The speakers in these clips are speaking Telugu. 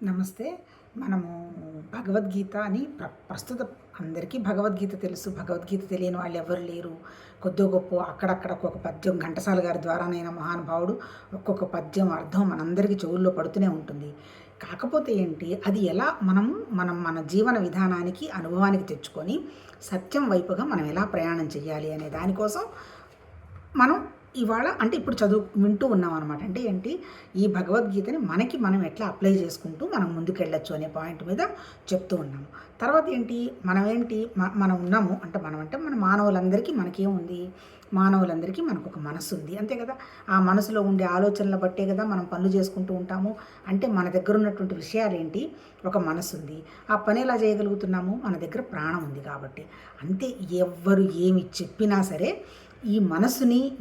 నమస్తే. మనము భగవద్గీత అని ప్రస్తుత అందరికీ భగవద్గీత తెలుసు. భగవద్గీత తెలియని వాళ్ళు ఎవరు లేరు. కొద్దో గొప్పో అక్కడక్కడ ఒక్కొక్క పద్యం ఘంటసాల గారి ద్వారానైనా మహానుభావుడు ఒక్కొక్క పద్యం అర్థం మనందరికీ చెవుల్లో పడుతూనే ఉంటుంది. కాకపోతే ఏంటి, అది ఎలా మనం మన జీవన విధానానికి అనుభవానికి తెచ్చుకొని సత్యం వైపుగా మనం ఎలా ప్రయాణం చేయాలి అనే దానికోసం మనం ఇవాళ అంటే ఇప్పుడు వింటూ ఉన్నాం అనమాట. అంటే ఏంటి, ఈ భగవద్గీతని మనం ఎట్లా అప్లై చేసుకుంటూ మనం ముందుకెళ్ళొచ్చు అనే పాయింట్ మీద చెప్తూ ఉన్నాము. తర్వాత ఏంటి, మనం ఉన్నాము అంటే మన మానవులందరికీ మనకేముంది, మానవులందరికీ మనకు ఒక మనసు ఉంది, అంతే కదా. ఆ మనసులో ఉండే ఆలోచనల బట్టే కదా మనం పనులు చేసుకుంటూ ఉంటాము. అంటే మన దగ్గర ఉన్నటువంటి విషయాలు ఏంటి, ఒక మనసు ఉంది. ఆ పని ఎలా చేయగలుగుతున్నాము, మన దగ్గర ప్రాణం ఉంది కాబట్టి. అంతే, ఎవ్వరు ఏమి చెప్పినా సరే ఈ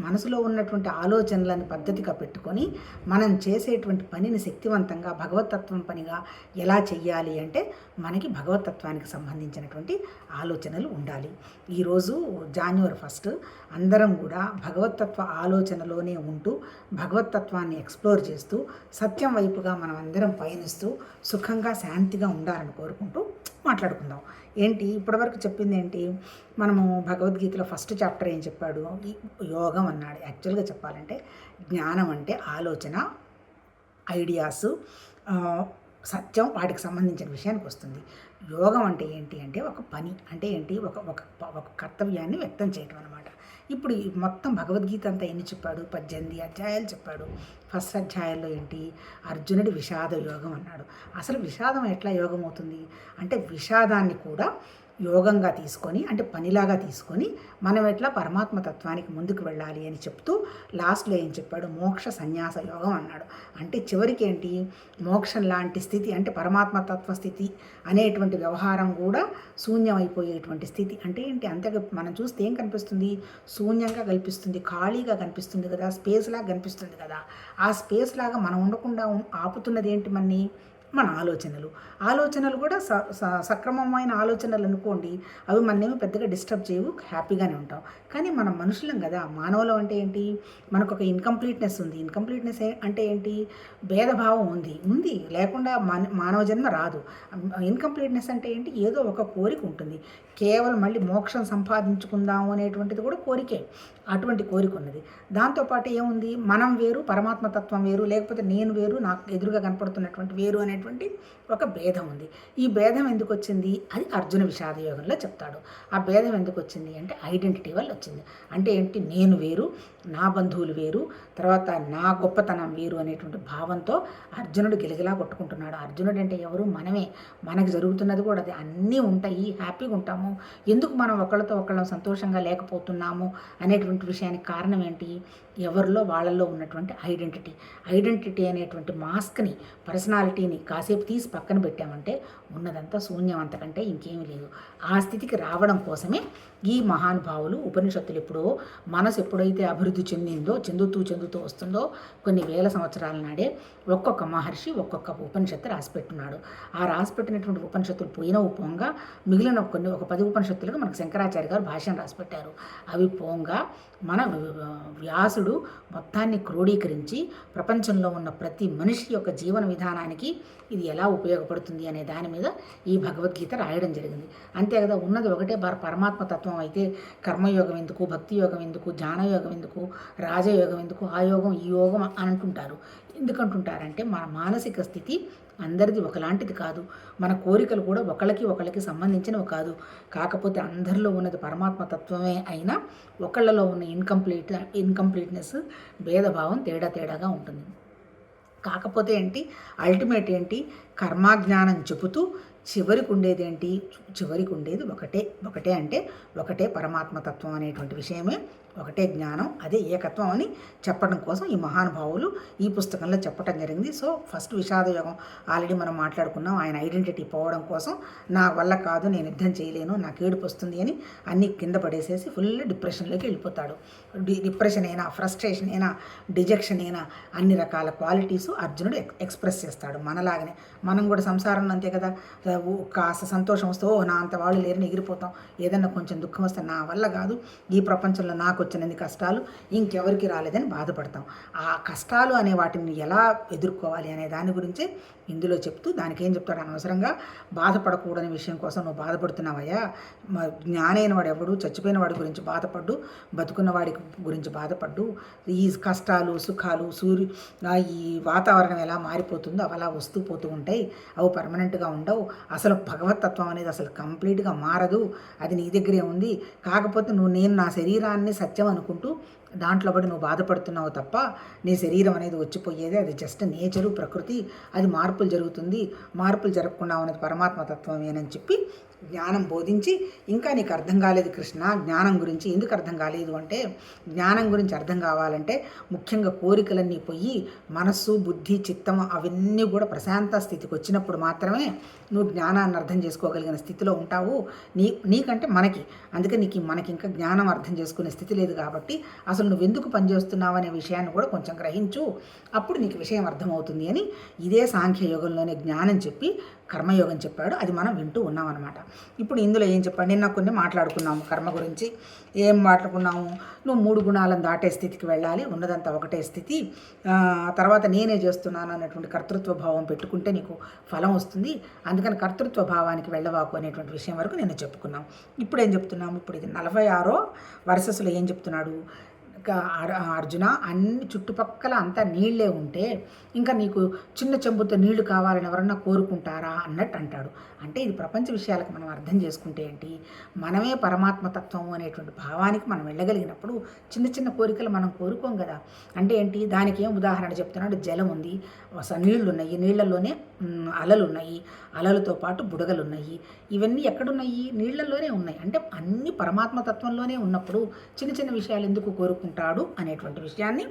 మనసులో ఉన్నటువంటి ఆలోచనలను పద్ధతిగా పెట్టుకొని మనం చేసేటువంటి పనిని శక్తివంతంగా భగవతత్వం పనిగా ఎలా చెయ్యాలి అంటే మనకి భగవతత్వానికి సంబంధించినటువంటి ఆలోచనలు ఉండాలి. ఈరోజు January 1 అందరం కూడా భగవతత్వ ఆలోచనలోనే ఉంటూ భగవతత్వాన్ని ఎక్స్ప్లోర్ చేస్తూ సత్యం వైపుగా మనం అందరం పయనిస్తూ సుఖంగా శాంతిగా ఉండాలని కోరుకుంటూ మాట్లాడుకుందాం. ఏంటి ఇప్పటివరకు చెప్పింది ఏంటి, మనము భగవద్గీతలో ఫస్ట్ చాప్టర్ ఏం చెప్పాడు, యోగం అన్నాడు. యాక్చువల్గా చెప్పాలంటే జ్ఞానం అంటే ఆలోచన, ఐడియాసు, సత్యం, వాటికి సంబంధించిన విషయానికి వస్తుంది. యోగం అంటే ఏంటి అంటే ఒక పని, అంటే ఏంటి, ఒక కర్తవ్యాన్ని వ్యక్తం చేయటం అనమాట. ఇప్పుడు ఈ మొత్తం భగవద్గీత అంతా ఎన్ని చెప్పాడు, 18 అధ్యాయాలు చెప్పాడు. ఫస్ట్ అధ్యాయంలో ఏంటి, అర్జునుడి విషాద యోగం అన్నాడు. అసలు విషాదం ఎట్లా యోగం అవుతుంది అంటే విషాదాన్ని కూడా యోగంగా తీసుకొని, అంటే పనిలాగా తీసుకొని మనం ఎట్లా పరమాత్మ తత్వానికి ముందుకు వెళ్ళాలి అని చెప్తూ లాస్ట్లో ఏం చెప్పాడు, మోక్ష సన్యాస యోగం అన్నాడు. అంటే చివరికి ఏంటి, మోక్షం లాంటి స్థితి అంటే పరమాత్మ తత్వ స్థితి అనేటువంటి వ్యవహారం కూడా శూన్యమైపోయేటువంటి స్థితి. అంటే ఏంటి, అంతగా మనం చూస్తే ఏం కనిపిస్తుంది, శూన్యంగా కనిపిస్తుంది, ఖాళీగా కనిపిస్తుంది కదా, స్పేస్ లాగా కనిపిస్తుంది కదా. ఆ స్పేస్ లాగా మనం ఉండకుండా ఆపుతున్నది ఏంటి, మన ఆలోచనలు కూడా సక్రమమైన ఆలోచనలు అనుకోండి, అవి మనమేమో పెద్దగా డిస్టర్బ్ చేయవు, హ్యాపీగానే ఉంటాం. కానీ మనం మనుషులం కదా, మానవులం అంటే ఏంటి, మనకు ఒక ఇన్కంప్లీట్నెస్ ఉంది. ఇన్కంప్లీట్నెస్ అంటే ఏంటి, భేదభావం ఉంది లేకుండా మానవ జన్మ రాదు. ఇన్కంప్లీట్నెస్ అంటే ఏంటి, ఏదో ఒక కోరిక ఉంటుంది. కేవలం మళ్ళీ మోక్షం సంపాదించుకుందాము అనేటువంటిది కూడా కోరికే. అటువంటి కోరిక ఉన్నది. దాంతోపాటు ఏముంది, మనం వేరు, పరమాత్మతత్వం వేరు, లేకపోతే నేను వేరు, నాకు ఎదురుగా కనపడుతున్నటువంటి వేరు అనేటువంటి ఒక భేదం ఉంది. ఈ భేదం ఎందుకు వచ్చింది, అది అర్జున విషాద యోగంలో చెప్తాడు. ఆ భేదం ఎందుకు వచ్చింది అంటే ఐడెంటిటీ వల్ల వచ్చింది. అంటే ఏంటి, నేను వేరు, నా బంధువులు వేరు, తర్వాత నా గొప్పతనం వేరు అనేటువంటి భావంతో అర్జునుడు గిలగిలా కొట్టుకుంటున్నాడు. అర్జునుడు అంటే ఎవరు, మనమే. మనకు జరుగుతున్నది కూడా అది, అన్నీ ఉంటాయి, హ్యాపీగా ఉంటాము. ఎందుకు మనం ఒకళ్ళతో ఒకళ్ళం సంతోషంగా లేకపోతున్నాము అనేటువంటి విషయానికి కారణం ఏంటి, ఎవరిలో వాళ్ళల్లో ఉన్నటువంటి ఐడెంటిటీ అనేటువంటి మాస్క్ని, పర్సనాలిటీని కాసేపు తీసి పక్కన పెట్టామంటే ఉన్నదంతా శూన్యం, అంతకంటే ఇంకేమీ లేదు. ఆ స్థితికి రావడం కోసమే ఈ మహానుభావులు ఉపనిషత్తులు మనసు ఎప్పుడైతే అభివృద్ధి చెందుతూ వస్తుందో కొన్ని వేల సంవత్సరాల నాడే ఒక్కొక్క మహర్షి ఒక్కొక్క ఉపనిషత్తు రాసిపెట్టున్నాడు. ఆ రాసిపెట్టినటువంటి ఉపనిషత్తులు పోగా మిగిలిన ఒక 10 ఉపనిషత్తులుగా మనకు శంకరాచార్య గారు భాష్యం రాసిపెట్టారు. అవి పోగా మన వ్యాసుడు మొత్తాన్ని క్రోడీకరించి ప్రపంచంలో ఉన్న ప్రతి మనిషి యొక్క జీవన విధానానికి ఇది ఎలా ఉపయోగపడుతుంది అనే దాని మీద ఈ భగవద్గీత రాయడం జరిగింది. అంతే కదా, ఉన్నది ఒకటే పరమాత్మ తత్వం అయితే కర్మయోగం ఎందుకు, భక్తి యోగం ఎందుకు, జ్ఞానయోగం ఎందుకు, రాజయోగం ఎందుకు, ఆ యోగం ఈ యోగం అని అంటుంటారు. ఎందుకంటుంటారంటే మన మానసిక స్థితి అందరిది ఒకలాంటిది కాదు, మన కోరికలు కూడా ఒకళ్ళకి సంబంధించినవి కాదు. కాకపోతే అందరిలో ఉన్నది పరమాత్మ తత్వమే అయినా ఒకళ్ళలో ఉన్న ఇన్కంప్లీట్నెస్, భేదభావం తేడాగా ఉంటుంది. కాకపోతే ఏంటి, అల్టిమేట్ ఏంటి, కర్మాజ్ఞానం చెబుతూ చివరికి ఉండేది ఒకటే అంటే ఒకటే పరమాత్మతత్వం అనేటువంటి విషయమే, ఒకటే జ్ఞానం, అదే ఏకత్వం అని చెప్పడం కోసం ఈ మహానుభావులు ఈ పుస్తకంలో చెప్పడం జరిగింది. సో ఫస్ట్ విషాదయోగం ఆల్రెడీ మనం మాట్లాడుకున్నాం. ఆయన ఐడెంటిటీ పోవడం కోసం, నా వల్ల కాదు, నేను యుద్ధం చేయలేను, నాకు ఏడుపు వస్తుంది అని అన్నీ కింద పడేసేసి ఫుల్ డిప్రెషన్లోకి వెళ్ళిపోతాడు. డిప్రెషన్ అయినా, ఫ్రస్ట్రేషన్ అయినా, డిజెక్షన్ అయినా అన్ని రకాల క్వాలిటీస్ అర్జునుడు ఎక్స్ప్రెస్ చేస్తాడు. మనలాగనే మనం కూడా సంసారంలో అంతే కదా, కాస్త సంతోషం వస్తే ఓ నా అంత వాళ్ళు లేరని ఎగిరిపోతాం. ఏదన్నా కొంచెం దుఃఖం వస్తే నా వల్ల కాదు, ఈ ప్రపంచంలో నాకు వచ్చినన్ని కష్టాలు ఇంకెవరికి రాలేదని బాధపడతాం. ఆ కష్టాలు అనే వాటిని ఎలా ఎదుర్కోవాలి అనే దాని గురించి ఇందులో చెప్తూ దానికి ఏం చెప్తాడు, అనవసరంగా బాధపడకూడని విషయం కోసం నువ్వు బాధపడుతున్నావయ్యా. జ్ఞానైన వాడు ఎవడు చచ్చిపోయిన వాడి గురించి బాధపడ్డు, బతుకున్న వాడి గురించి బాధపడ్డు. ఈ కష్టాలు సుఖాలు ఈ వాతావరణం ఎలా మారిపోతుందో అవి అలా వస్తూ పోతూ ఉంటాయి, అవి పర్మనెంట్గా ఉండవు. అసలు భగవతత్వం అనేది అసలు కంప్లీట్గా మారదు, అది నీ దగ్గరే ఉంది. కాకపోతే నేను నా శరీరాన్ని సత్యం అనుకుంటూ దాంట్లో పడి నువ్వు బాధపడుతున్నావు తప్ప నీ శరీరం అనేది వచ్చిపోయేది, అది జస్ట్ నేచరు, ప్రకృతి, అది మార్పులు జరుగుతుంది. మార్పులు జరగకుండా ఉన్నది పరమాత్మ తత్వమేనని చెప్పి జ్ఞానం బోధించి, ఇంకా నీకు అర్థం కాలేదు కృష్ణ జ్ఞానం గురించి. ఎందుకు అర్థం కాలేదు అంటే, జ్ఞానం గురించి అర్థం కావాలంటే ముఖ్యంగా కోరికలన్నీ పోయి మనస్సు బుద్ధి చిత్తం అవన్నీ కూడా ప్రశాంత స్థితికి వచ్చినప్పుడు మాత్రమే నువ్వు జ్ఞానాన్ని అర్థం చేసుకోగలిగిన స్థితిలో ఉంటావు. నీకంటే మనకి, అందుకే మనకి ఇంకా జ్ఞానం అర్థం చేసుకునే స్థితి లేదు. కాబట్టి అసలు నువ్వు ఎందుకు పనిచేస్తున్నావు అనే విషయాన్ని కూడా కొంచెం గ్రహించు, అప్పుడు నీకు విషయం అర్థమవుతుంది అని ఇదే సాంఖ్యయోగంలోనే జ్ఞానం చెప్పి కర్మయోగం చెప్పాడు. అది మనం వింటూ ఉన్నాం అనమాట. ఇప్పుడు ఇందులో ఏం చెప్పాడు, నిన్న కొన్ని మాట్లాడుకున్నాము కర్మ గురించి. ఏం మాట్లాడుకున్నాము, నువ్వు 3 గుణాలను దాటే స్థితికి వెళ్ళాలి, ఉన్నదంతా ఒకటే స్థితి. తర్వాత నేనే చేస్తున్నాను అన్నటువంటి కర్తృత్వ భావం పెట్టుకుంటే నీకు ఫలం వస్తుంది, అందుకని కర్తృత్వ భావానికి వెళ్ళవాకు అనేటువంటి విషయం వరకు నేను చెప్పుకున్నాం. ఇప్పుడు ఏం చెప్తున్నాము, ఇప్పుడు ఇది 46వ వర్సెస్లో ఏం చెప్తున్నాడు, అర్జున అన్ని చుట్టుపక్కల అంతా నీళ్ళే ఉంటే ఇంకా నీకు చిన్న చెంబుతో నీళ్లు కావాలని ఎవరన్నా కోరుకుంటారా అన్నట్టు అంటాడు. అంటే ఇది ప్రపంచ విషయాలకు మనం అర్థం చేసుకుంటే ఏంటి, మనమే పరమాత్మతత్వం అనేటువంటి భావానికి మనం వెళ్ళగలిగినప్పుడు చిన్న చిన్న కోరికలు మనం కోరుకోం కదా. అంటే ఏంటి, దానికి ఏం ఉదాహరణ చెప్తున్నాడు, జలం ఉంది, నీళ్లు ఉన్నాయి, నీళ్లలోనే అలలు ఉన్నాయి, అలలతో పాటు బుడగలు ఉన్నాయి. ఇవన్నీ ఎక్కడున్నాయి, నీళ్లలోనే ఉన్నాయి. అంటే అన్ని పరమాత్మతత్వంలోనే ఉన్నప్పుడు చిన్న చిన్న విషయాలు ఎందుకు కోరుకుంటాడు అనేటువంటి విషయాన్ని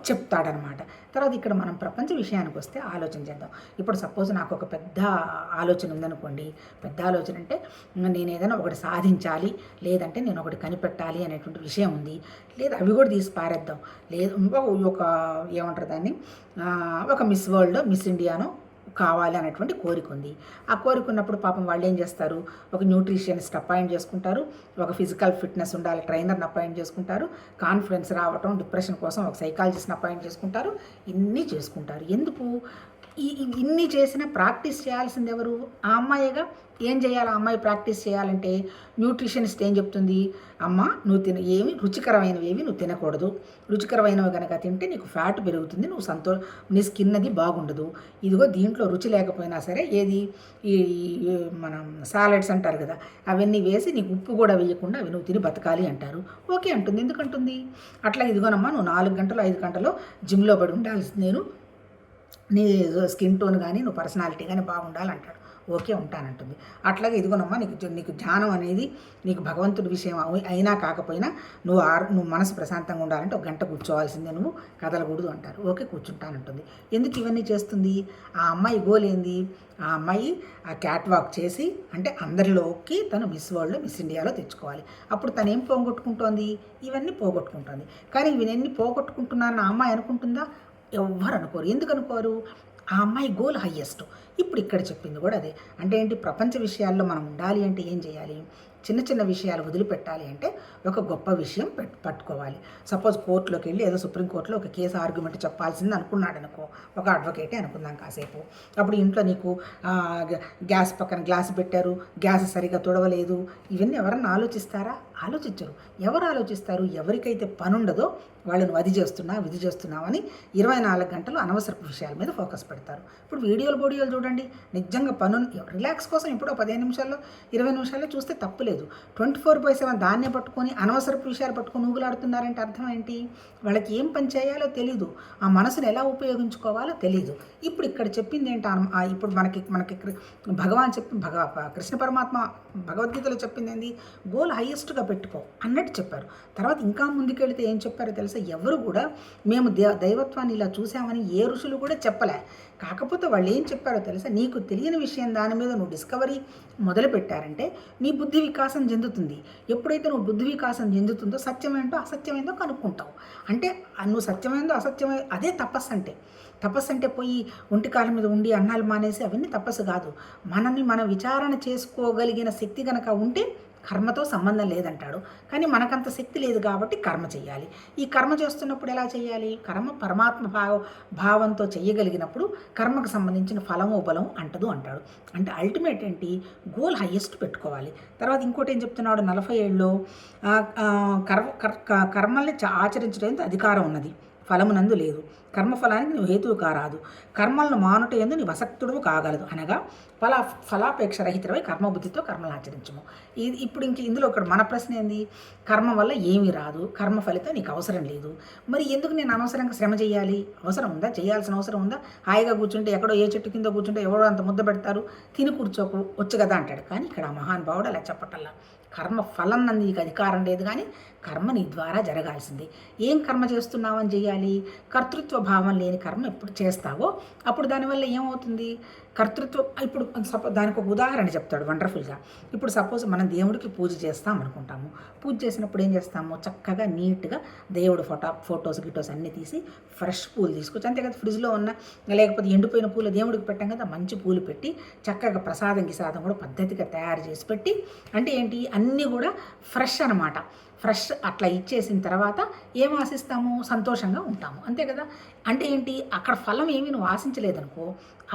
చెప్తాడనమాట. తర్వాత ఇక్కడ మనం ప్రపంచ విషయానికి వస్తే ఆలోచన చేద్దాం. ఇప్పుడు సపోజ్ నాకు ఒక పెద్ద ఆలోచన ఉందనుకోండి, పెద్ద ఆలోచన అంటే నేను ఏదైనా ఒకటి సాధించాలి, లేదంటే నేను ఒకటి కనిపెట్టాలి అనేటువంటి విషయం ఉంది, లేదా అవి కూడా తీసి పారేద్దాం. లేదు ఒక ఏమంటారు దాన్ని, ఒక మిస్ వరల్డ్ మిస్ ఇండియానో కావాలి అనేటువంటి కోరిక ఉంది. ఆ కోరిక ఉన్నప్పుడు పాపం వాళ్ళు ఏం చేస్తారు, ఒక న్యూట్రిషనిస్ట్ అపాయింట్ చేసుకుంటారు, ఒక ఫిజికల్ ఫిట్నెస్ ఉండాలి ట్రైనర్ని అపాయింట్ చేసుకుంటారు, కాన్ఫిడెన్స్ రావటం డిప్రెషన్ కోసం ఒక సైకాలజిస్ట్ని అపాయింట్ చేసుకుంటారు, ఇన్ని చేసుకుంటారు. ఎందుకు ఇన్ని చేసినా ప్రాక్టీస్ చేయాల్సింది ఎవరు, ఆ అమ్మాయిగా. ఏం చేయాలి, ఆ అమ్మాయి ప్రాక్టీస్ చేయాలంటే న్యూట్రిషనిస్ట్ ఏం చెప్తుంది, అమ్మ నువ్వు ఏమి రుచికరమైనవి ఏవి నువ్వు తినకూడదు, రుచికరమైనవి కనుక తింటే నీకు ఫ్యాట్ పెరుగుతుంది, నువ్వు నీ స్కిన్ అది బాగుండదు. ఇదిగో దీంట్లో రుచి లేకపోయినా సరే ఏది ఈ మనం సాలెడ్స్ అంటారు కదా, అవన్నీ వేసి నీకు ఉప్పు కూడా వేయకుండా అవి నువ్వు తిని బతకాలి అంటారు. ఓకే అంటుంది, ఎందుకంటుంది, అట్లా ఇదిగోనమ్మా నువ్వు 4 గంటలు 5 గంటలో జిమ్లో పడి ఉండాల్సింది, నేను నీ స్కిన్ టోన్ కానీ నువ్వు పర్సనాలిటీ కానీ బాగుండాలంటాడు. ఓకే ఉంటానంటుంది. అట్లాగే ఇదిగోనమ్మా నీకు ధ్యానం అనేది నీకు భగవంతుడి విషయం అయినా కాకపోయినా నువ్వు మనసు ప్రశాంతంగా ఉండాలంటే 1 గంట కూర్చోవాల్సిందే, నువ్వు కదలకూడదు అంటారు. ఓకే కూర్చుంటానంటుంది. ఎందుకు ఇవన్నీ చేస్తుంది, ఆ అమ్మాయి గోల్ ఏంది, ఆ అమ్మాయి ఆ క్యాట్ వాక్ చేసి అంటే అందరిలోకి తను మిస్ వరల్డ్ మిస్ ఇండియాలో తెచ్చుకోవాలి. అప్పుడు తను ఏం పోగొట్టుకుంటోంది, ఇవన్నీ పోగొట్టుకుంటుంది. కానీ ఇవన్నీ పోగొట్టుకుంటున్నారని ఆ అమ్మాయి అనుకుంటుందా, ఎవ్వరు అనుకోరు. ఎందుకు అనుకోరు, ఆ అమ్మాయి గోల్ హయ్యెస్ట్. ఇప్పుడు ఇక్కడ చెప్పింది కూడా అదే. అంటే ఏంటి, ప్రపంచ విషయాల్లో మనం ఉండాలి అంటే ఏం చేయాలి, చిన్న చిన్న విషయాలు వదిలిపెట్టాలి అంటే ఒక గొప్ప విషయం పట్టుకోవాలి. సపోజ్ కోర్టులోకి వెళ్ళి ఏదో సుప్రీంకోర్టులో ఒక కేసు ఆర్గ్యుమెంట్ చెప్పాల్సింది అనుకున్నాడు అనుకో, ఒక అడ్వకేటే అనుకుందాం కాసేపు. అప్పుడు ఇంట్లో నీకు గ్యాస్ పక్కన గ్లాస్ పెట్టారు, గ్యాస్ సరిగా తుడవలేదు, ఇవన్నీ ఎవరన్నా ఆలోచిస్తారా, ఆలోచించరు. ఎవరు ఆలోచిస్తారు, ఎవరికైతే పని ఉండదో వాళ్ళను విధి చేస్తున్నామని 24 గంటలు అనవసరపు విషయాల మీద ఫోకస్ పెడతారు. ఇప్పుడు వీడియోలు చూడండి, నిజంగా రిలాక్స్ కోసం ఇప్పుడు 15 నిమిషాల్లో 20 నిమిషాల్లో చూస్తే తప్పులేదు. 24/7 దాన్నే పట్టుకొని అనవసరపు విషయాలు పట్టుకొని ఊగులాడుతున్నారంటే అర్థం ఏంటి, వాళ్ళకి ఏం పని చేయాలో తెలీదు, ఆ మనసును ఎలా ఉపయోగించుకోవాలో తెలీదు. ఇప్పుడు ఇక్కడ చెప్పింది ఏంటి, ఇప్పుడు మనకి భగవాన్ కృష్ణ పరమాత్మ భగవద్గీతలో చెప్పింది ఏంటి, గోల్ హైయెస్ట్గా పెట్టుకో అన్నట్టు చెప్పారు. తర్వాత ఇంకా ముందుకెళ్తే ఏం చెప్పారో తెలుసా, ఎవరు కూడా మేము దైవత్వాన్ని ఇలా చూసామని ఏ ఋషులు కూడా చెప్పలే. కాకపోతే వాళ్ళు ఏం చెప్పారో తెలుసా, నీకు తెలియని విషయం దాని మీద నువ్వు డిస్కవరీ మొదలు పెట్టారంటే నీ బుద్ధి వికాసం చెందుతుంది. ఎప్పుడైతే నువ్వు బుద్ధి వికాసం చెందుతుందో సత్యమేంటో అసత్యమేందో కనుక్కుంటావు. అంటే నువ్వు సత్యమైందో అసత్యమే, అదే తపస్సు అంటే. తపస్సు అంటే పోయి ఒంటి కాళ్ళ మీద ఉండి అన్నాలు మానేసి అవన్నీ తపస్సు కాదు. మనల్ని మనం విచారణ చేసుకోగలిగిన శక్తి కనుక ఉంటే కర్మతో సంబంధం లేదంటాడు. కానీ మనకంత శక్తి లేదు కాబట్టి కర్మ చేయాలి. ఈ కర్మ చేస్తున్నప్పుడు ఎలా చేయాలి? కర్మ పరమాత్మ భావంతో చేయగలిగినప్పుడు కర్మకు సంబంధించిన ఫలమో బలం అంటదు అంటాడు. అంటే అల్టిమేట్ ఏంటి, గోల్ హయ్యెస్ట్ పెట్టుకోవాలి. తర్వాత ఇంకోటి ఏం చెప్తున్నాడు 47లో, కర్మల్ని ఆచరించడానికి అధికారం ఉన్నది, ఫలమునందు లేదు. కర్మఫలానికి నువ్వు హేతువు కారాదు. కర్మలను మానుట ఎందు నీ వసక్తుడు కాగలదు. అనగా ఫలాపేక్ష రహితమై కర్మబుద్ధితో కర్మలు ఆచరించము. ఇప్పుడు ఇందులో ఇక్కడ మన ప్రశ్న ఏంది, కర్మ వల్ల ఏమీ రాదు, కర్మ ఫలితం నీకు అవసరం లేదు, మరి ఎందుకు నేను అనవసరంగా శ్రమ చేయాలి? అవసరం ఉందా? చేయాల్సిన అవసరం ఉందా? హాయిగా కూర్చుంటే ఎక్కడో ఏ చెట్టు కింద కూర్చుంటే ఎవడో అంత ముద్ద పెడతారు, తిని కూర్చోకు వచ్చు కదా అంటాడు. కానీ ఇక్కడ మహానుభావుడు అలా చెప్పటల్లా. కర్మ ఫలం నందు నీకు అధికారం లేదు, కానీ కర్మ నీ ద్వారా జరగాల్సింది. ఏం కర్మ చేస్తున్నావని చేయాలి? కర్తృత్వ భావం లేని కర్మ ఎప్పుడు చేస్తావో అప్పుడు దానివల్ల ఏమవుతుంది, కర్తృత్వం. ఇప్పుడు దానికి ఒక ఉదాహరణ చెప్తాడు వండర్ఫుల్గా. ఇప్పుడు సపోజ్ మనం దేవుడికి పూజ చేస్తాం అనుకుంటాము. పూజ చేసినప్పుడు ఏం చేస్తాము, చక్కగా నీట్గా దేవుడు ఫొటోస్ గిటోస్ అన్నీ తీసి ఫ్రెష్ పూలు తీసుకొచ్చి, అంతే కదా, ఫ్రిడ్జ్లో ఉన్న లేకపోతే ఎండిపోయిన పూలు దేవుడికి పెట్టాం కదా, మంచి పూలు పెట్టి చక్కగా ప్రసాదం గిసాదం కూడా పద్ధతిగా తయారు చేసి పెట్టి, అంటే ఏంటి అన్నీ కూడా ఫ్రెష్ అనమాట. ఫ్రెష్ అట్లా ఇచ్చేసిన తర్వాత ఏం ఆశిస్తాము, సంతోషంగా ఉంటాము, అంతే కదా. అంటే ఏంటి, అక్కడ ఫలం ఏమీ నువ్వు ఆశించలేదనుకో,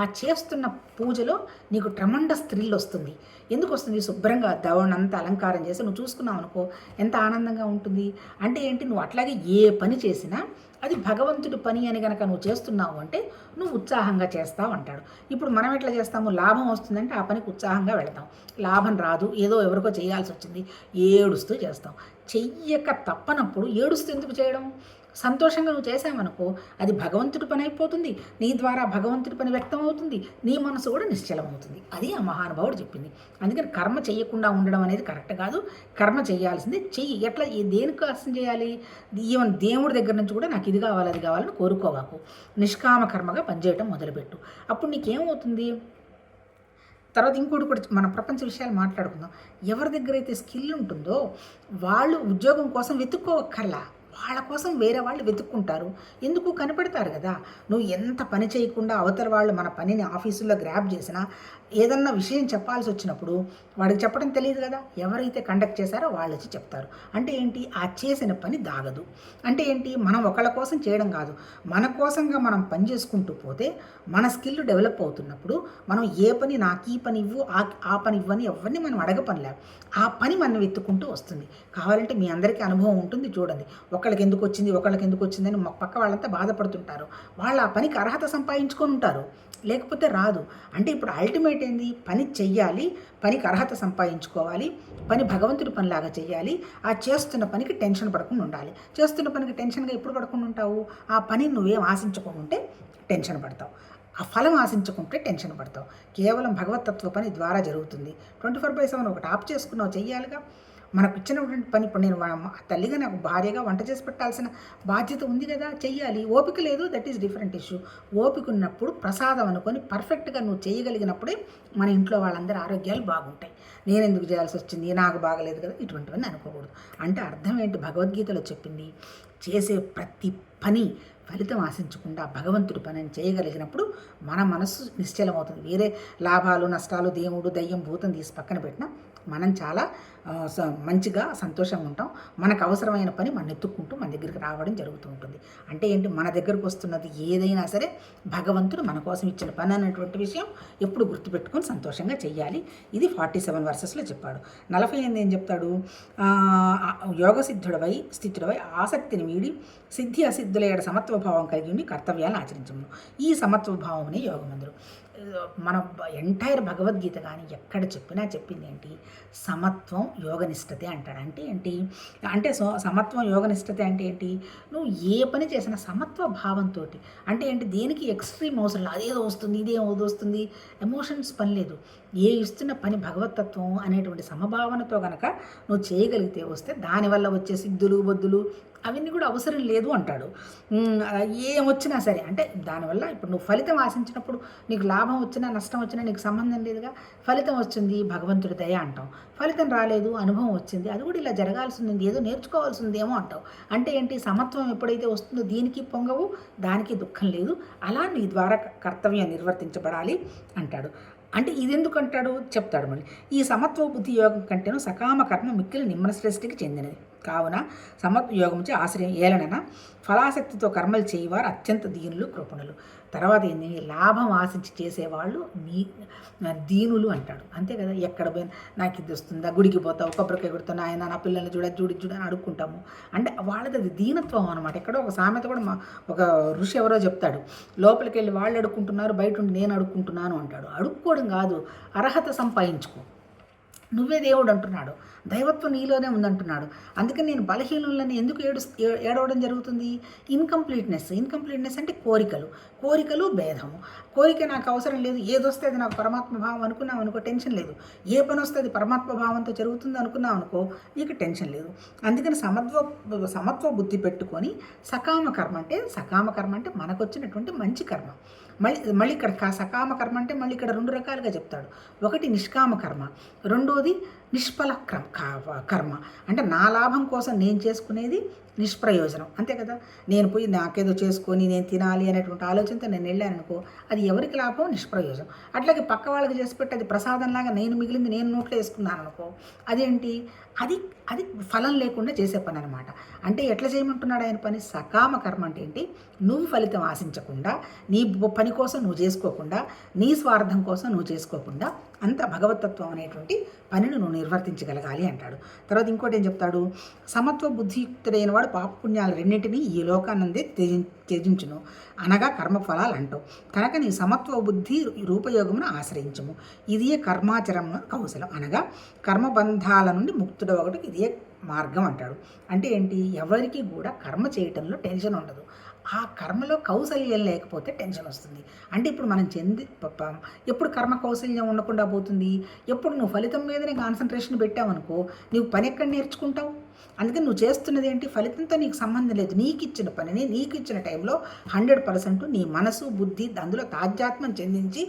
ఆ చేస్తున్న పూజలో నీకు ట్రెమండస్ థ్రిల్ వస్తుంది. ఎందుకు వస్తుంది? శుభ్రంగా దవనంతా అలంకారం చేసి నువ్వు చూసుకున్నావు అనుకో ఎంత ఆనందంగా ఉంటుంది. అంటే ఏంటి, నువ్వు అట్లాగే ఏ పని చేసినా అది భగవంతుడి పని అని కనుక నువ్వు చేస్తున్నావు అంటే నువ్వు ఉత్సాహంగా చేస్తావు అంటాడు. ఇప్పుడు మనం ఎట్లా చేస్తాము, లాభం వస్తుందంటే ఆ పనికి ఉత్సాహంగా వెళతాం, లాభం రాదు ఏదో ఎవరికో చేయాల్సి వచ్చింది ఏడుస్తూ చేస్తాం. చెయ్యక తప్పనప్పుడు ఏడుస్తూ ఎందుకు చేయడం? సంతోషంగా నువ్వు చేసావనుకో అది భగవంతుడి పని అయిపోతుంది, నీ ద్వారా భగవంతుడి పని వ్యక్తం అవుతుంది, నీ మనసు కూడా నిశ్చలమవుతుంది. అది ఆ మహానుభావుడు చెప్పింది. అందుకని కర్మ చేయకుండా ఉండడం అనేది కరెక్ట్ కాదు. కర్మ చేయాల్సింది చెయ్యి. ఎట్లా దేనికోసం చేయాలి? ఈవెన్ దేవుడి దగ్గర నుంచి కూడా నాకు ఇది కావాలి అది కావాలని కోరుకోవాకు. నిష్కామ కర్మగా పనిచేయడం మొదలుపెట్టు. అప్పుడు నీకేమవుతుంది? తర్వాత ఇంకోటి కూడా మన ప్రపంచ విషయాలు మాట్లాడుకుందాం. ఎవరి దగ్గర అయితే స్కిల్ ఉంటుందో వాళ్ళు ఉద్యోగం కోసం వెతుక్కోవక్కర్లా, వాళ్ళ కోసం వేరే వాళ్ళు వెతుక్కుంటారు. ఎందుకు? కనిపెడతారు కదా. నువ్వు ఎంత పని చేయకుండా అవతల వాళ్ళు మన పనిని ఆఫీసుల్లో గ్రాప్ చేసినా ఏదన్నా విషయం చెప్పాల్సి వచ్చినప్పుడు వాడికి చెప్పడం తెలియదు కదా, ఎవరైతే కండక్ట్ చేశారో వాళ్ళు వచ్చి చెప్తారు. అంటే ఏంటి, ఆ చేసిన పని దాగదు. అంటే ఏంటి, మనం ఒకళ్ళ కోసం చేయడం కాదు, మన కోసంగా మనం పని చేసుకుంటూ పోతే మన స్కిల్ డెవలప్ అవుతున్నప్పుడు మనం ఏ పని నాకు ఈ పని ఇవ్వు ఆ పని ఇవ్వని ఎవరిని మనం అడగపనిలే, ఆ పని మనం వెతుక్కుంటూ వస్తుంది. కావాలంటే మీ అందరికీ అనుభవం ఉంటుంది, చూడండి. ఒకళ్ళకి ఎందుకు వచ్చిందని పక్క వాళ్ళంతా బాధపడుతుంటారు. వాళ్ళు ఆ పనికి అర్హత సంపాదించుకొని ఉంటారు, లేకపోతే రాదు. అంటే ఇప్పుడు అల్టిమేట్ ఏంది, పని చెయ్యాలి, పనికి అర్హత సంపాదించుకోవాలి, పని భగవంతుడి పనిలాగా చెయ్యాలి. ఆ చేస్తున్న పనికి టెన్షన్ పడకుండా ఉండాలి. చేస్తున్న పనికి టెన్షన్గా ఎప్పుడు పడకుండా ఉంటావు? ఆ పని నువ్వేం ఆశించుకుంటే టెన్షన్ పడతావు, ఆ ఫలం ఆశించుకుంటే టెన్షన్ పడతావు. కేవలం భగవతత్వ పని ద్వారా జరుగుతుంది. 24/7 ఒకటి ఆప్ చేసుకున్నావు, చెయ్యాలిగా. మనకు ఇచ్చినటువంటి పని. ఇప్పుడు నేను తల్లిగా నాకు భార్యగా వంట చేసి పెట్టాల్సిన బాధ్యత ఉంది కదా, చెయ్యాలి. ఓపిక లేదు, దట్ ఈస్ డిఫరెంట్ ఇష్యూ. ఓపిక ఉన్నప్పుడు ప్రసాదం అనుకొని పర్ఫెక్ట్గా నువ్వు చేయగలిగినప్పుడే మన ఇంట్లో వాళ్ళందరి ఆరోగ్యాలు బాగుంటాయి. నేను ఎందుకు చేయాల్సి వచ్చింది, నాకు బాగలేదు కదా, ఇటువంటివన్నీ అనుకోకూడదు. అంటే అర్థం ఏంటి, భగవద్గీతలో చెప్పింది, చేసే ప్రతి పని ఫలితం ఆశించకుండా భగవంతుడి పనిని చేయగలిగినప్పుడు మన మనస్సు నిశ్చలమవుతుంది. వేరే లాభాలు నష్టాలు దేవుడు దయ్యం భూతం తీసి పక్కన పెట్టినా మనం చాలా మంచిగా సంతోషంగా ఉంటాం. మనకు అవసరమైన పని మనం ఎత్తుక్కుంటూ మన దగ్గరికి రావడం జరుగుతూ ఉంటుంది. అంటే ఏంటి, మన దగ్గరకు వస్తున్నది ఏదైనా సరే భగవంతుడు మన కోసం ఇచ్చిన పని అన్నటువంటి విషయం ఎప్పుడు గుర్తుపెట్టుకొని సంతోషంగా చెయ్యాలి. ఇది 47 వర్సెస్లో చెప్పాడు. 48 ఏం చెప్తాడు, యోగసిద్ధుడవై స్థితుడవై ఆసక్తిని వీడి సిద్ధి అసిద్ధుల ఏడ సమత్వభావం కలిగి ఉండి కర్తవ్యాలను ఆచరించము. ఈ సమత్వభావమే యోగమందురు. మన ఎంటైర్ భగవద్గీత కానీ ఎక్కడ చెప్పినా చెప్పింది ఏంటి, సమత్వం యోగనిష్టతే అంటాడు. అంటే ఏంటి అంటే సమత్వం యోగనిష్టతే అంటే ఏంటి, నువ్వు ఏ పని చేసినా సమత్వ భావంతో, అంటే ఏంటి దేనికి ఎక్స్ట్రీమ్ అవసరం లేదు, అదేదో వస్తుంది ఇదేదో వస్తుంది ఎమోషన్స్ పని లేదు. ఏ ఇస్తున్న పని భగవతత్వం అనేటువంటి సమభావనతో కనుక నువ్వు చేయగలిగితే వస్తే దానివల్ల వచ్చే సిద్ధులు బొద్దులు అవన్నీ కూడా అవసరం లేదు అంటాడు. ఏమొచ్చినా సరే అంటే దానివల్ల ఇప్పుడు నువ్వు ఫలితం ఆశించినప్పుడు నీకు లాభం వచ్చినా నష్టం వచ్చినా నీకు సంబంధం లేదుగా. ఫలితం వచ్చింది భగవంతుడి దయ అంటాం, ఫలితం రాలేదు అనుభవం వచ్చింది అది కూడా ఇలా జరగాల్సింది ఏదో నేర్చుకోవాల్సిందేమో అంటావు. అంటే ఏంటి, సమత్వం ఎప్పుడైతే వస్తుందో దీనికి పొంగవు దానికి దుఃఖం లేదు, అలా నీ ద్వారా కర్తవ్యం నిర్వర్తించబడాలి అంటాడు. అంటే ఇది ఎందుకు అంటాడు చెప్తాడు మళ్ళీ. ఈ సమత్వ బుద్ధి యోగం కంటేను సకామ కర్మ మిక్కిలి నిమ్మశ్రేష్ఠికి చెందినది కావున సమత్వ యోగంచే ఆశ్రయం ఏలనన ఫలాసక్తితో కర్మలు చేయవారు అత్యంత దీనులు కృపణులు. తర్వాత ఏంది, లాభం ఆశించి చేసేవాళ్ళు దీనులు అంటాడు. అంతే కదా, ఎక్కడ పోయినా నాకు ఇది వస్తుందా, గుడికి పోతావు కొబ్బరికాయ కొడుతున్నా ఆయన నా పిల్లల్ని చూడని అడుక్కుంటాము అంటే వాళ్ళది అది దీనత్వం అనమాట. ఎక్కడో ఒక సామెత కూడా ఒక ఋషి ఎవరో చెప్తాడు, లోపలికి వెళ్ళి వాళ్ళు అడుక్కుంటున్నారు బయట ఉండి నేను అడుక్కుంటున్నాను అంటాడు. అడుక్కోవడం కాదు, అర్హత సంపాదించుకో, నువ్వే దేవుడు అంటున్నాడు, దైవత్వం నీలోనే ఉందంటున్నాడు. అందుకని నేను బలహీనులని ఎందుకు ఏడవడం జరుగుతుంది, ఇన్కంప్లీట్నెస్ అంటే కోరికలు భేదము. కోరిక నాకు అవసరం లేదు, ఏదొస్తే అది నాకు పరమాత్మ భావం అనుకున్నావు అనుకో టెన్షన్ లేదు, ఏ పని వస్తే అది పరమాత్మ భావంతో జరుగుతుంది అనుకున్నావు అనుకో నీకు టెన్షన్ లేదు. అందుకని సమత్వ బుద్ధి పెట్టుకొని సకామ కర్మ అంటే మనకు వచ్చినటువంటి మంచి కర్మ. మళ్ళీ ఇక్కడ సకామ కర్మ అంటే మళ్ళీ ఇక్కడ 2 రకాలుగా చెప్తాడు. ఒకటి నిష్కామ కర్మ, రెండోది నిష్ఫల కర్మ. అంటే నా లాభం కోసం నేను చేసుకునేది నిష్ప్రయోజనం, అంతే కదా. నేను పోయి నాకేదో చేసుకొని నేను తినాలి అనేటువంటి ఆలోచనతో నేను వెళ్ళాను అనుకో అది ఎవరికి లాభం, నిష్ప్రయోజనం. అట్లాగే పక్క వాళ్ళకి చేసి పెట్టి అది ప్రసాదంలాగా నేను మిగిలింది నేను నోట్లో వేసుకున్నాను అనుకో అదేంటి, అది ఫలం లేకుండా చేసే పని అనమాట. అంటే ఎట్లా చేయమంటున్నాడు ఆయన పని, సకామ కర్మ అంటే ఏంటి, నువ్వు ఫలితం ఆశించకుండా నీ పని కోసం నువ్వు చేసుకోకుండా నీ స్వార్థం కోసం నువ్వు చేసుకోకుండా అంత భగవతత్వం అనేటువంటి పనిని నువ్వు నిర్వర్తించగలగాలి అంటాడు. తర్వాత ఇంకోటి ఏం చెప్తాడు, సమత్వ బుద్ధియుక్తుడైన వాడు పాపపుణ్యాలు రెండింటినీ ఈ లోకానందే త్యజించును అనగా కర్మఫలాలు అంటావు. కనుక నీ సమత్వ బుద్ధి రూపయోగమును ఆశ్రయించము, ఇదే కర్మాచరణ కౌశలం అనగా కర్మబంధాల నుండి ముక్తుడు ఒకటి ఇదే మార్గం అంటాడు. అంటే ఏంటి, ఎవరికి కూడా కర్మ చేయటంలో టెన్షన్ ఉండదు, ఆ కర్మలో కౌశల్యం లేకపోతే టెన్షన్ వస్తుంది. అంటే ఇప్పుడు మనం ఎప్పుడు కర్మ కౌశల్యం ఉండకుండా పోతుంది, ఎప్పుడు నువ్వు ఫలితం మీదనే కాన్సన్ట్రేషన్ పెట్టావనుకో నువ్వు పని ఎక్కడ నేర్చుకుంటావు. అందుకని నువ్వు చేస్తున్నది ఏంటి, ఫలితంతో నీకు సంబంధం లేదు, నీకు ఇచ్చిన పనిని నీకు ఇచ్చిన టైంలో 100% నీ మనసు బుద్ధి అందులో తాజ్యాత్మం చెందించి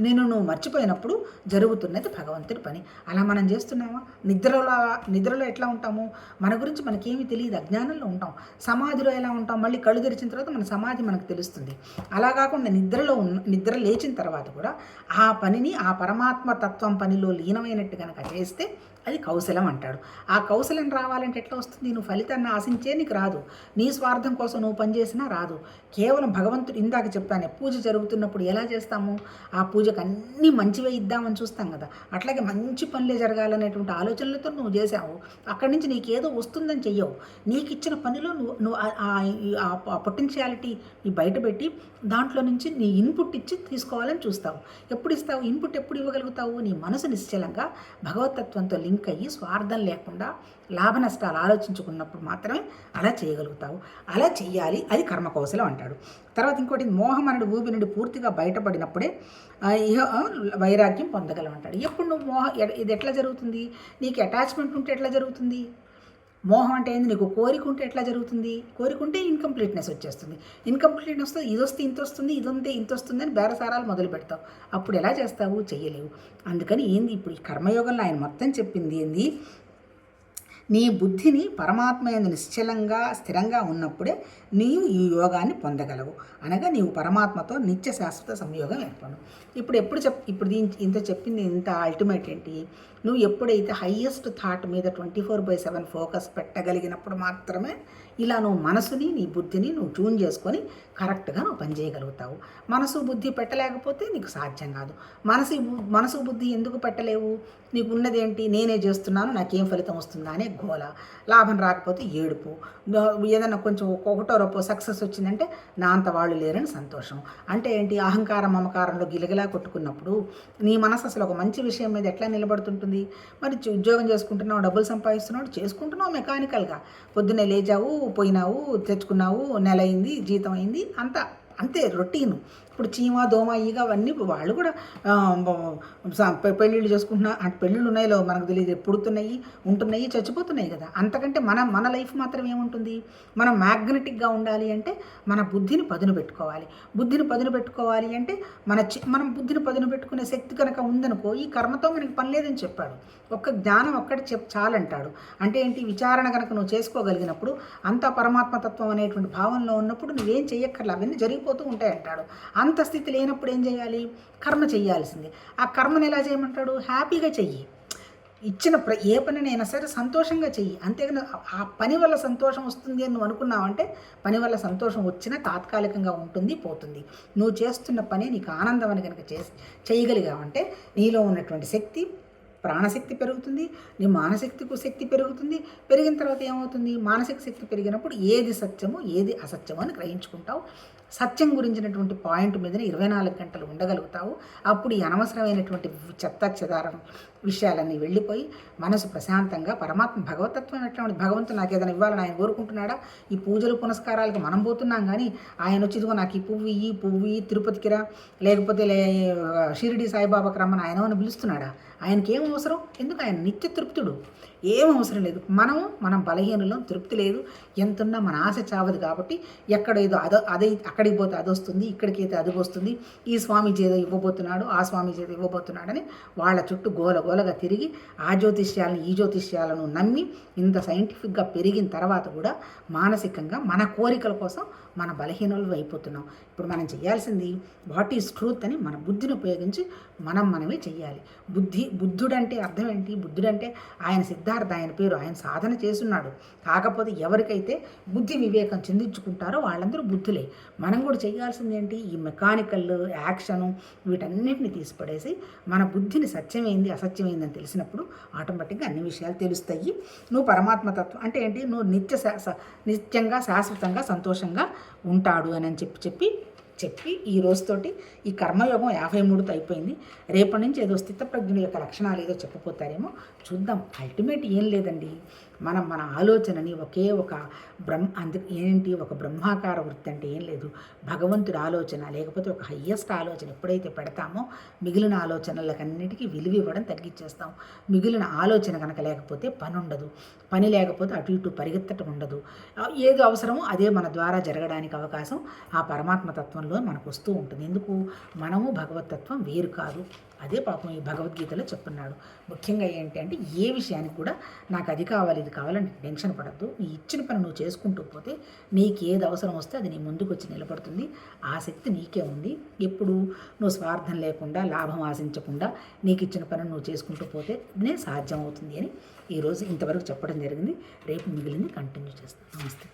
నువ్వు మర్చిపోయినప్పుడు జరుగుతున్నది భగవంతుడి పని. అలా మనం చేస్తున్నామా? నిద్రలో ఎట్లా ఉంటాము, మన గురించి మనకేమీ తెలియదు, అజ్ఞానంలో ఉంటాం. సమాధిలో ఎలా ఉంటాం, మళ్ళీ కళ్ళు తెరిచిన తర్వాత మన సమాధి మనకు తెలుస్తుంది. అలా కాకుండా నిద్ర లేచిన తర్వాత కూడా ఆ పనిని ఆ పరమాత్మ తత్వం పనిలో లీనమైనట్టు కనుక చేస్తే అది కౌశలం అంటాడు. ఆ కౌశలం రావాలంటే ఎట్లా వస్తుంది, నువ్వు ఫలితాన్ని ఆశించే నీకు రాదు, నీ స్వార్థం కోసం నువ్వు పనిచేసినా రాదు. కేవలం భగవంతుడు, ఇందాక చెప్పాను పూజ జరుగుతున్నప్పుడు ఎలా చేస్తాము, ఆ పూజకు అన్నీ మంచివే ఇద్దామని చూస్తాం కదా, అట్లాగే మంచి పనులే జరగాలనేటువంటి ఆలోచనలతో నువ్వు చేసావు, అక్కడి నుంచి నీకేదో వస్తుందని చెయ్యవు. నీకు ఇచ్చిన పనిలో నువ్వు ఆ పొటెన్షియాలిటీ నీ బయటపెట్టి దాంట్లో నుంచి నీ ఇన్పుట్ ఇచ్చి తీసుకోవాలని చూస్తావు. ఎప్పుడు ఇస్తావు ఇన్పుట్, ఎప్పుడు ఇవ్వగలుగుతావు, నీ మనసు నిశ్చలంగా భగవతత్వంతో లింక్ అయ్యి స్వార్థం లేకుండా లాభ నష్టాలు ఆలోచించుకున్నప్పుడు మాత్రమే అలా చేయగలుగుతావు. అలా చెయ్యాలి, అది కర్మకౌశలం అంటాడు. తర్వాత ఇంకోటి, మోహం అనేది ఊబి నుండి పూర్తిగా బయటపడినప్పుడే వైరాగ్యం పొందగలమంటాడు. ఎప్పుడు నువ్వు ఇది ఎట్లా జరుగుతుంది, నీకు అటాచ్మెంట్ ఉంటే ఎట్లా జరుగుతుంది, మోహం అంటే ఏంది, నీకు కోరిక ఉంటే ఎట్లా జరుగుతుంది, కోరిక ఉంటే ఇన్కంప్లీట్నెస్ వచ్చేస్తుంది, ఇన్కంప్లీట్నెస్ వస్తే ఇది వస్తే ఇంత వస్తుంది, ఇది ఉంటే ఇంత వస్తుంది అని బేరసారాలు మొదలు పెడతావు. అప్పుడు ఎలా చేస్తావు, చెయ్యలేవు. అందుకని ఏంది ఇప్పుడు ఈ కర్మయోగంలో ఆయన మొత్తం చెప్పింది ఏంది, నీ బుద్ధిని పరమాత్మ యందు నిశ్చలంగా స్థిరంగా ఉన్నప్పుడే నీవు ఈ యోగాన్ని పొందగలవు, అనగా నీవు పరమాత్మతో నిత్య శాశ్వత సంయోగం ఏర్పడు. ఇప్పుడు ఇంత చెప్పింది ఇంత అల్టిమేట్ ఏంటి, నువ్వు ఎప్పుడైతే హయ్యెస్ట్ థాట్ మీద 24/7 ఫోకస్ పెట్టగలిగినప్పుడు మాత్రమే ఇలా నువ్వు మనసుని నీ బుద్ధిని నువ్వు ట్యూన్ చేసుకొని కరెక్ట్గా నువ్వు పని చేయగలుగుతావు. మనసు బుద్ధి పెట్టలేకపోతే నీకు సాధ్యం కాదు. మనసు బుద్ధి ఎందుకు పెట్టలేవు? నీకు ఉన్నదేంటి? నేనే చేస్తున్నాను, నాకేం ఫలితం వస్తుందా అనే గోల, లాభం రాకపోతే ఏడుపు, ఏదైనా కొంచెం ఒకటో రూపో సక్సెస్ వచ్చిందంటే నా అంత వాళ్ళు లేరని సంతోషం. అంటే ఏంటి? అహంకారం మమకారంలో గిలగిలా కొట్టుకున్నప్పుడు నీ మనసు అసలు ఒక మంచి విషయం మీద ఎట్లా నిలబడుతుంటుంది? మరి ఉద్యోగం చేసుకుంటున్నావు, డబ్బులు సంపాదిస్తున్నావు, చేసుకుంటున్నావు మెకానికల్గా, పొద్దున్నే లేచావు, పోయినావు, తెచ్చుకున్నావు, నెల అయింది, జీతం అయింది, అంతే రొటీను. ఇప్పుడు చీమ దోమ ఈగ అవన్నీ వాళ్ళు కూడా పెళ్ళిళ్ళు చేసుకుంటున్నా అంటే పెళ్ళిళ్ళు ఉన్నాయో మనకు తెలియదు, పుడుతున్నాయి, ఉంటున్నాయి, చచ్చిపోతున్నాయి కదా. అంతకంటే మన లైఫ్ మాత్రం ఏముంటుంది? మనం మ్యాగ్నెటిక్గా ఉండాలి అంటే మన బుద్ధిని పదును పెట్టుకోవాలి. బుద్ధిని పదును పెట్టుకోవాలి అంటే మనం బుద్ధిని పదును పెట్టుకునే శక్తి కనుక ఉందనుకో, ఈ కర్మతో మనకి పని లేదని చెప్పాడు. ఒక్క జ్ఞానం ఒక్కటి చాలంటాడు. అంటే ఏంటి? విచారణ కనుక నువ్వు చేసుకోగలిగినప్పుడు, అంతా పరమాత్మతత్వం అనేటువంటి భావంలో ఉన్నప్పుడు నువ్వేం చెయ్యక్కర్లా, అవన్నీ జరిగిపోతూ ఉంటాయి అంటాడు. అంత స్థితి లేనప్పుడు ఏం చేయాలి? కర్మ చేయాల్సిందే. ఆ కర్మను ఎలా చేయమంటాడు? హ్యాపీగా చెయ్యి. ఇచ్చిన ఏ పనినైనా సరే సంతోషంగా చెయ్యి. అంతేగాని ఆ పని వల్ల సంతోషం వస్తుంది అని నువ్వు అనుకున్నావంటే పని వల్ల సంతోషం వచ్చినా తాత్కాలికంగా ఉంటుంది, పోతుంది. నువ్వు చేస్తున్న పని నీకు ఆనందం అని కనుక చేయగలిగావంటే నీలో ఉన్నటువంటి శక్తి, ప్రాణశక్తి పెరుగుతుంది, నీ మానశక్తికు శక్తి పెరుగుతుంది. పెరిగిన తర్వాత ఏమవుతుంది? మానసిక శక్తి పెరిగినప్పుడు ఏది సత్యమో ఏది అసత్యమో అని గ్రహించుకుంటావు. సత్యం గురించినటువంటి పాయింట్ మీదనే 24 గంటలు ఉండగలుగుతావు. అప్పుడు ఈ అనవసరమైనటువంటి చెత్తాచెదారం విషయాలన్నీ వెళ్ళిపోయి మనసు ప్రశాంతంగా పరమాత్మ భగవతత్వం ఎట్లా ఉంది? భగవంతుడు నాకు ఏదైనా ఇవ్వాలని ఆయన కోరుకుంటున్నాడా? ఈ పూజలు పునస్కారాలకు మనం పోతున్నాం కానీ ఆయన వచ్చి ఇదిగో నాకు ఈ పువ్వు ఇయ్యి, తిరుపతికి రా, లేకపోతే షిరిడి సాయిబాబాకి రమ్మని ఆయన అని పిలుస్తున్నాడా? ఆయనకి ఏం అవసరం? ఎందుకు? ఆయన నిత్య తృప్తుడు, ఏం అవసరం లేదు. మనం బలహీనలో తృప్తి లేదు. ఎంతున్నా మన ఆశ చావదు కాబట్టి ఎక్కడేదో అదే అక్కడికి పోతే అది వస్తుంది, ఇక్కడికి అయితే అది వస్తుంది, ఈ స్వామీజీ ఏదో ఇవ్వబోతున్నాడు, ఆ స్వామీజీ ఏదో ఇవ్వబోతున్నాడని వాళ్ళ చుట్టూ గోలగోలగా తిరిగి ఆ జ్యోతిష్యాలను ఈ జ్యోతిష్యాలను నమ్మి ఇంత సైంటిఫిక్గా పెరిగిన తర్వాత కూడా మానసికంగా మన కోరికల కోసం మన బలహీనలు అయిపోతున్నాం. ఇప్పుడు మనం చేయాల్సింది వాట్ ఈజ్ ట్రూత్ అని మన బుద్ధిని ఉపయోగించి మనమే చెయ్యాలి. బుద్ధుడంటే అర్థం ఏంటి? బుద్ధుడంటే ఆయన సిద్ధార్థ, ఆయన పేరు, ఆయన సాధన చేస్తున్నాడు. కాకపోతే ఎవరికైతే బుద్ధి వివేకం చెందించుకుంటారో వాళ్ళందరూ బుద్ధులే. మనం కూడా చేయాల్సింది ఏంటి? ఈ మెకానికల్ యాక్షను వీటన్నిటిని తీసిపడేసి మన బుద్ధిని సత్యమైంది అసత్యమైందని తెలిసినప్పుడు ఆటోమేటిక్గా అన్ని విషయాలు తెలుస్తాయి. నువ్వు పరమాత్మతత్వం అంటే ఏంటి? నువ్వు నిత్యంగా శాశ్వతంగా సంతోషంగా ఉంటాడు అని చెప్పి ఈ రోజుతోటి ఈ కర్మయోగం 53తో అయిపోయింది. రేపటి నుంచి ఏదో స్థితప్రజ్ఞుల యొక్క లక్షణాలు ఏదో చెప్పపోతారేమో చూద్దాం. అల్టిమేట్ ఏం లేదండి, మన ఆలోచనని ఒకే ఒక ఒక బ్రహ్మాకార వృత్తి అంటే ఏం లేదు, భగవంతుడి ఆలోచన లేకపోతే ఒక హయ్యెస్ట్ ఆలోచన ఎప్పుడైతే పెడతామో మిగిలిన ఆలోచనలకన్నిటికీ విలువ ఇవ్వడం తగ్గించేస్తాం. మిగిలిన ఆలోచన కనుక లేకపోతే పని ఉండదు, పని లేకపోతే అటు ఇటు పరిగెత్తటం ఉండదు. ఏది అవసరమో అదే మన ద్వారా జరగడానికి అవకాశం ఆ పరమాత్మతత్వంలో మనకు వస్తూ ఉంటుంది. ఎందుకు? మనము భగవతత్వం వేరు కాదు. అదే పాపం ఈ భగవద్గీతలో చెప్పున్నాడు. ముఖ్యంగా ఏంటి అంటే ఏ విషయానికి కూడా నాకు అది కావాలి ఇది కావాలని టెన్షన్ పడద్దు. నీ ఇచ్చిన పని నువ్వు చేసుకుంటూ పోతే నీకు ఏది అవసరం వస్తే అది నీ ముందుకు వచ్చి నిలబడుతుంది. ఆ శక్తి నీకే ఉంది. ఎప్పుడు నువ్వు స్వార్థం లేకుండా లాభం ఆశించకుండా నీకు ఇచ్చిన పని నువ్వు చేసుకుంటూ పోతేనే సాధ్యం అవుతుంది అని ఈరోజు ఇంతవరకు చెప్పడం జరిగింది. రేపు మిగిలింది కంటిన్యూ చేస్తాను. నమస్తే.